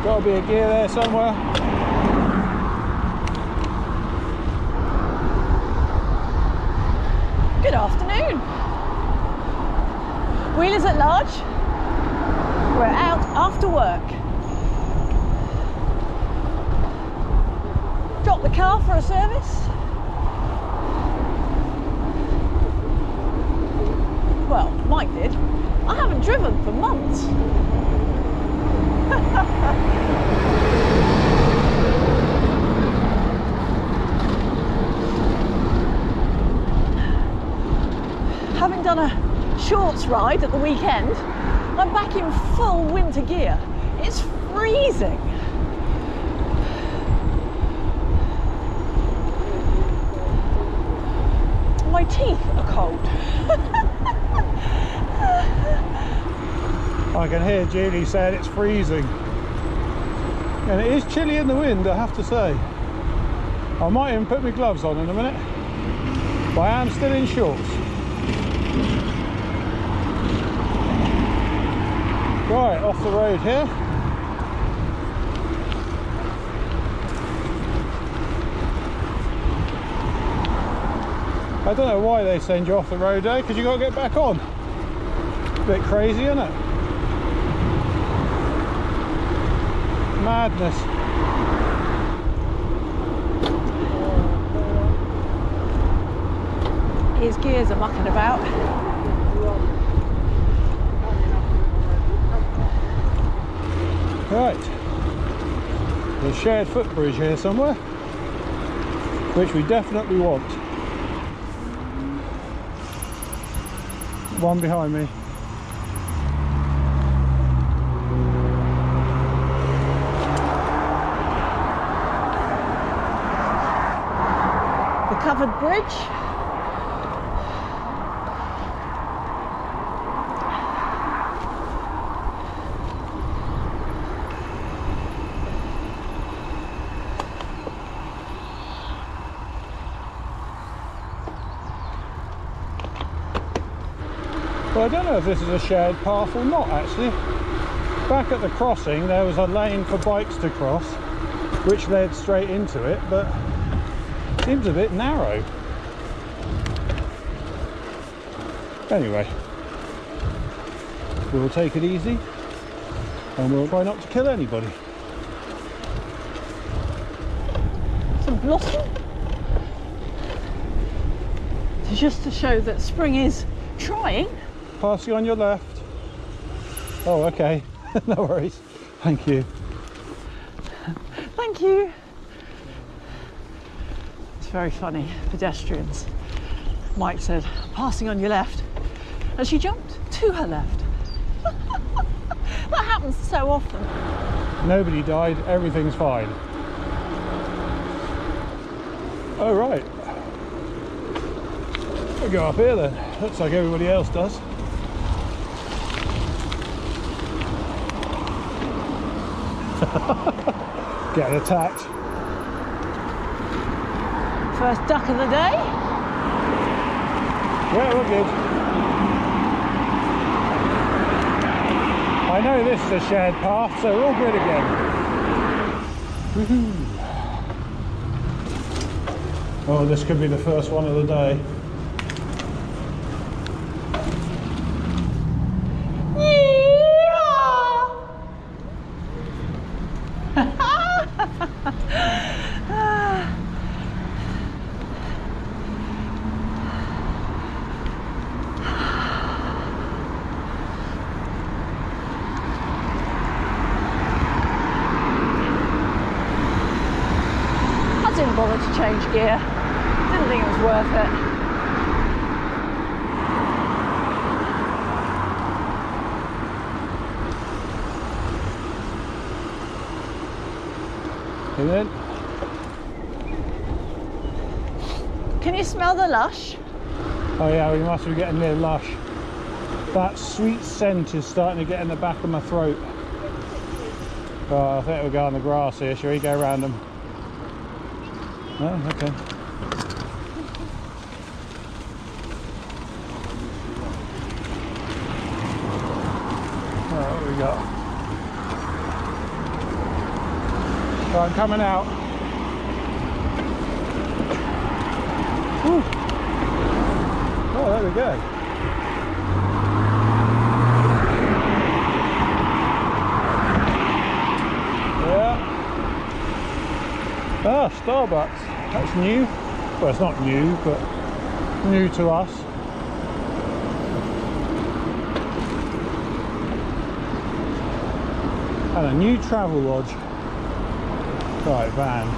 Got to be a gear there somewhere. Good afternoon. Wheelers at large. We're out after work. Dropped the car for a service. Well, Mike did. I haven't driven for months. Having done a shorts ride at the weekend, I'm back in full winter gear. It's freezing. My teeth are cold. I can hear Julie saying it's freezing. And it is chilly in the wind, I have to say. I might even put my gloves on in a minute. But I am still in shorts. Right, off the road here. I don't know why they send you off the road there, because you got to get back on. Bit crazy, isn't it? Madness. His gears are mucking about. Right. There's a shared footbridge here somewhere, which we definitely want. One behind me. The covered bridge. Well, I don't know if this is a shared path or not, actually. Back at the crossing there was a lane for bikes to cross, which led straight into it, but it seems a bit narrow. Anyway, we'll take it easy and we'll try not to kill anybody. Some blossom. Just to show that spring is trying. Passing on your left. Oh, okay. No worries. Thank you. Thank you. It's very funny. Pedestrians. Mike said, passing on your left. And she jumped to her left. That happens so often. Nobody died. Everything's fine. Oh, right. We'll go up here then. Looks like everybody else does. Getting attacked. First duck of the day. Yeah, we're good. I know this is a shared path, so we're all good again. Woohoo! Oh, this could be the first one of the day. Didn't bother to change gear. Didn't think it was worth it. And then, Can you smell the lush? oh yeah, we must be getting near lush. That sweet scent is starting to get in the back of my throat. Oh, I think we'll go on the grass here. Shall we go around them? Oh, okay. Alright, what have we got? So I'm coming out. Whew. Oh, there we go. Yeah. Ah, Starbucks. That's new. Well, it's not new, but new to us. And a new travel lodge. Right, van.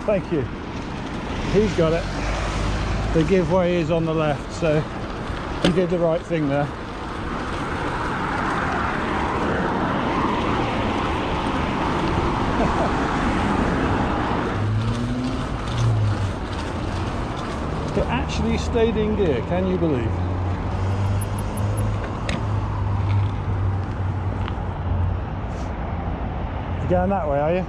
Thank you. He's got it. The giveaway is on the left, so he did the right thing there. It actually stayed in gear, can you believe? You're going that way, are you?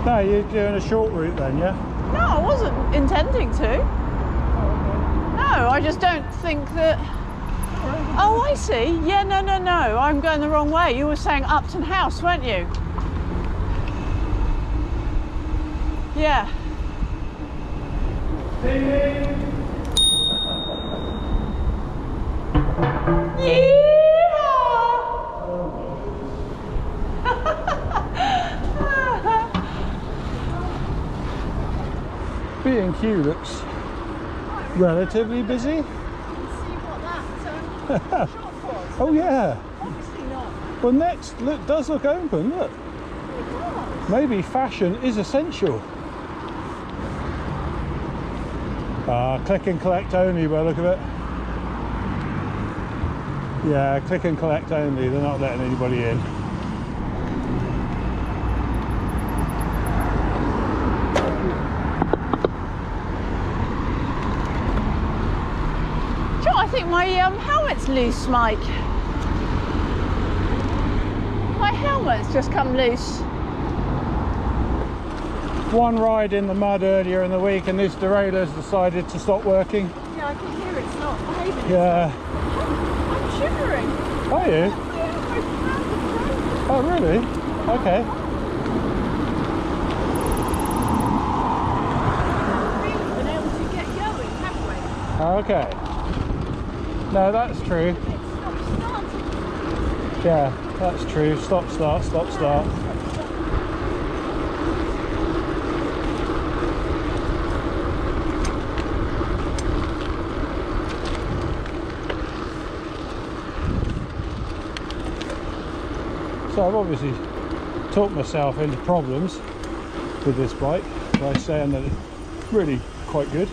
No, you're doing a short route then, yeah? No, I wasn't intending to. No, I just don't think that... Oh, I see. Yeah, no, I'm going the wrong way. You were saying Upton House, weren't you? Yeah. B&Q looks relatively busy. Oh yeah. Obviously not. Well, next does look open. Look. Maybe fashion is essential. Click and collect only by the look of it. Yeah, click and collect only. They're not letting anybody in. I think my helmet's loose, Mike. My helmet's just come loose. One ride in the mud earlier in the week and this derailleur's decided to stop working. Yeah, I can hear it's not behaving. Yeah. I'm shivering. Are you? Oh, really? Okay. We haven't been able to get going, have we? Okay. No, that's true. It's not starting. Yeah, that's true. Stop, start, stop, start. So I've obviously talked myself into problems with this bike by saying that it's really quite good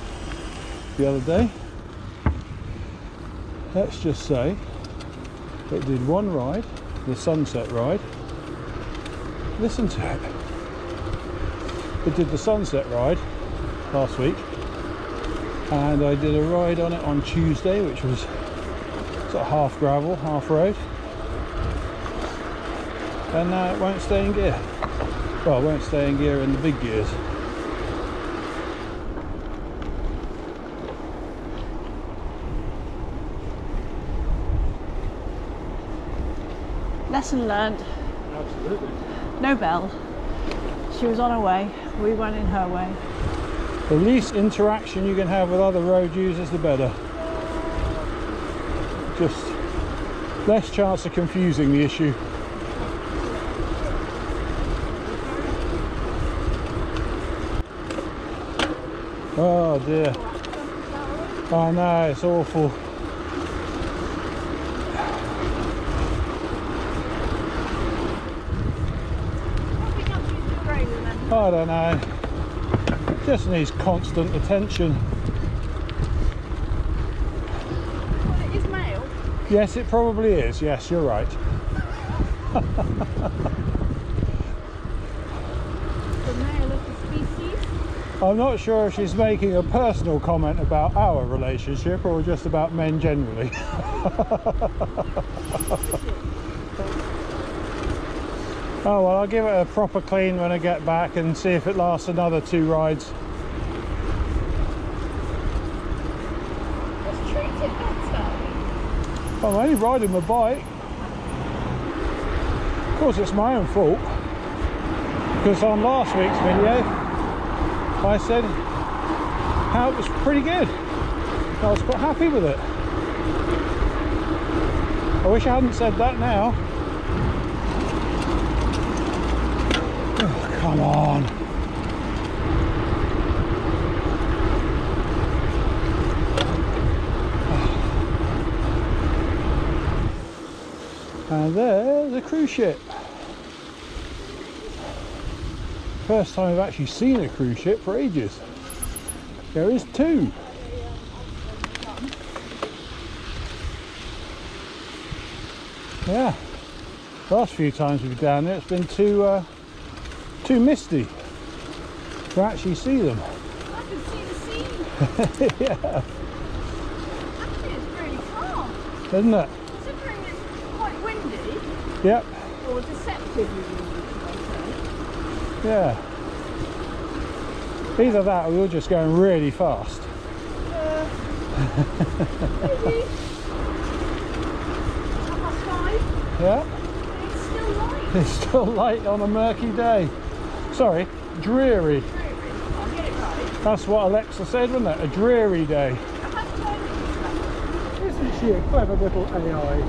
the other day. Let's just say it did one ride, the sunset ride. Listen to it. It did the sunset ride last week, and I did a ride on it on Tuesday, which was sort of half gravel, half road. And now it won't stay in gear. Well, it won't stay in gear in the big gears. Lesson learned. Absolutely. No bell. She was on her way. We went in her way. The least interaction you can have with other road users, the better. Just less chance of confusing the issue. Oh dear. I know, it's awful. I don't know. Just needs constant attention. Well, it is male. Yes, it probably is. Yes, you're right. The male of the species. I'm not sure if she's making a personal comment about our relationship or just about men generally. Oh well, I'll give it a proper clean when I get back and see if it lasts another 2 rides. Just treat it better. I'm only riding my bike. Of course it's my own fault, because on last week's video I said how it was pretty good. I was quite happy with it. I wish I hadn't said that now. Oh, come on. And there's a cruise ship. First time I've actually seen a cruise ship for ages. There is 2. Yeah. Last few times we've been down there, it's been too misty to actually see them. I can see the sea. Yeah. Actually, it's really calm. Isn't it? Considering it's quite windy. Yep. Or deceptively windy, should I say. Yeah. Either that or we were just going really fast. Maybe 5:30. Yeah. It's still light. It's still light on a murky day. Sorry, dreary. I'll get it right. That's what Alexa said, wasn't it? A dreary day. Isn't she a clever little AI?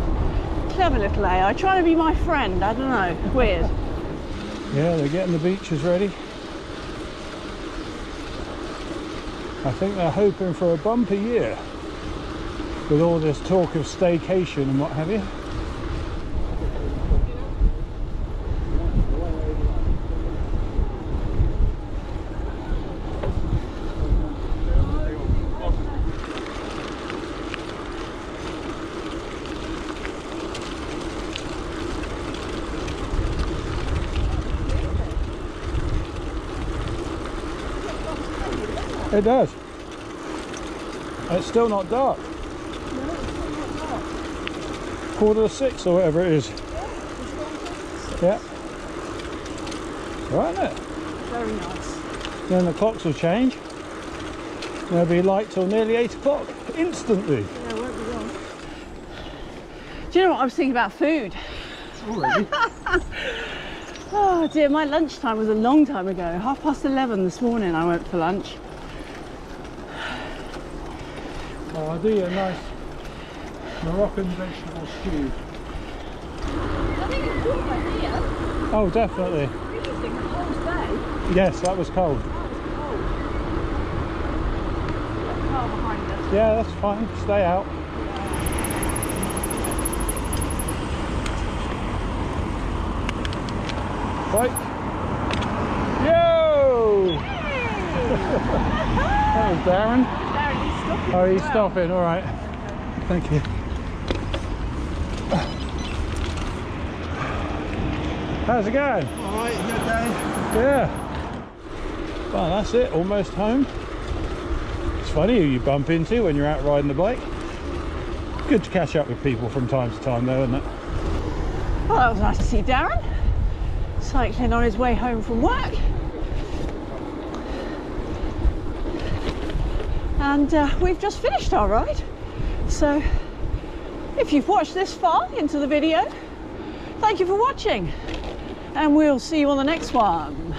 Clever little AI, trying to be my friend. I don't know. Weird. Yeah, they're getting the beaches ready. I think they're hoping for a bumper year with all this talk of staycation and what have you. It does. It's still not dark. No, it's not dark. 6:45 or whatever it is. Yeah, Yeah. it's Right, isn't it? very nice. Then the clocks will change. There'll be light till nearly 8 o'clock instantly. Yeah, won't be long. Do you know what I was thinking about food? Already? Oh dear, my lunchtime was a long time ago. 11:30 this morning I went for lunch. Oh, I'll do you a nice Moroccan vegetable stew. I think it's warm right here. Oh, definitely. Freezing the whole day. Yes, that was cold. That was cold. Got a car behind us. Yeah, that's fine. Stay out. Right. Yo! That was Darren. Darren, he's stopping. Oh, he's as well. stopping. All right. Thank you. How's it going? All right, you okay? Yeah. Well, that's it. Almost home. It's funny who you bump into when you're out riding the bike. Good to catch up with people from time to time, though, isn't it? Well, that was nice to see Darren cycling on his way home from work. And we've just finished our ride. So if you've watched this far into the video, thank you for watching. And we'll see you on the next one.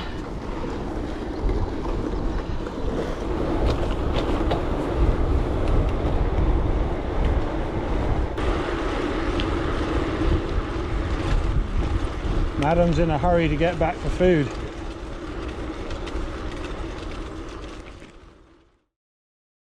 Madam's in a hurry to get back for food.